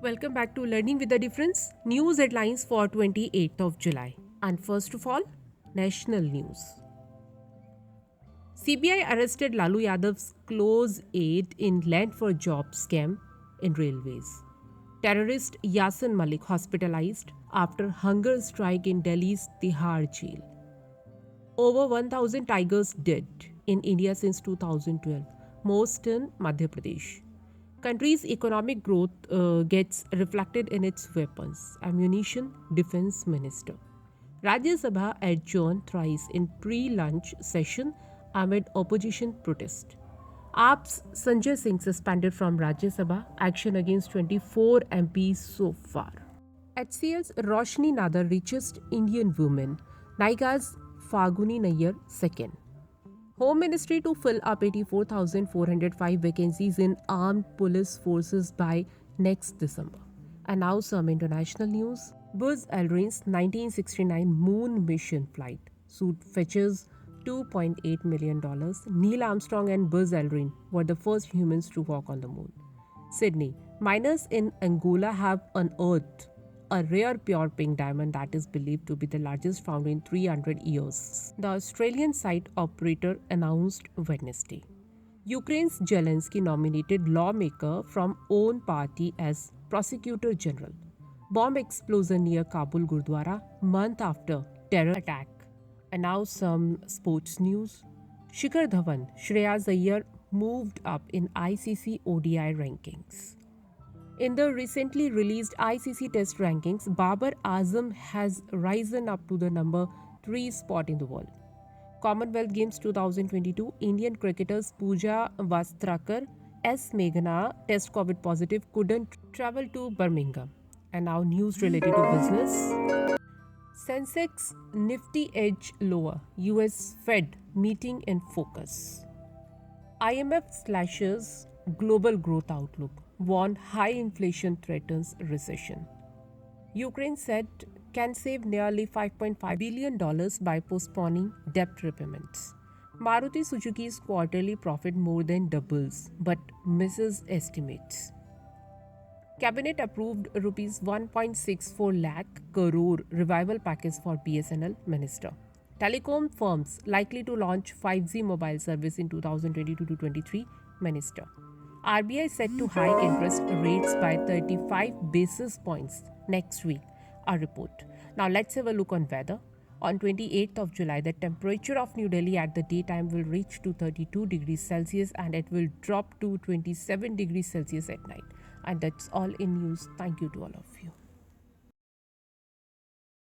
Welcome back to Learning with the Difference. News headlines for 28th of July. And first of all, national news. CBI arrested Lalu Yadav's close aide in Land for Job scam in railways. Terrorist Yasin Malik hospitalized after hunger strike in Delhi's Tihar jail. Over 1,000 tigers dead in India since 2012, most in Madhya Pradesh. Country's economic growth gets reflected in its weapons, ammunition, defense minister. Rajya Sabha adjourned thrice in pre-lunch session amid opposition protest. AAP's Sanjay Singh suspended from Rajya Sabha, action against 24 MPs so far. HCL's Roshni Nadar Richest Indian woman, Nykaa's Falguni Nayar second. Home Ministry to fill up 84,405 vacancies in armed police forces by next December. And now some international news. Buzz Aldrin's 1969 moon mission flight suit fetches $2.8 million. Neil Armstrong and Buzz Aldrin were the first humans to walk on the moon. Sydney. Miners in Angola have unearthed a rare pure pink diamond that is believed to be the largest found in 300 years. The Australian site operator announced Wednesday. Ukraine's Zelensky nominated Lawmaker from own party as Prosecutor General. Bomb explosion near Kabul Gurudwara month after terror attack. And now some sports news. Shikhar Dhawan, Shreyas Iyer moved up in ICC ODI rankings. In the recently released ICC Test rankings, Babar Azam has risen up to the number 3 spot in the world. Commonwealth Games 2022, Indian cricketers Pooja Vastrakar, S. Meghana, test COVID positive, couldn't travel to Birmingham. And now news related to business. Sensex Nifty edge lower, US Fed meeting in focus. IMF slashes global growth outlook. Warned high inflation threatens recession. Ukraine said can save nearly $5.5 billion by postponing debt repayments. Maruti Suzuki's quarterly profit more than doubles but misses estimates. Cabinet approved Rs 1.64 lakh crore revival package for BSNL minister. Telecom firms likely to launch 5G mobile service in 2022-23 minister. RBI set to hike interest rates by 35 basis points next week, a report. Now let's have a look on weather. On 28th of July, the temperature of New Delhi at the daytime will reach to 32 degrees Celsius and it will drop to 27 degrees Celsius at night. And that's all in news. Thank you to all of you.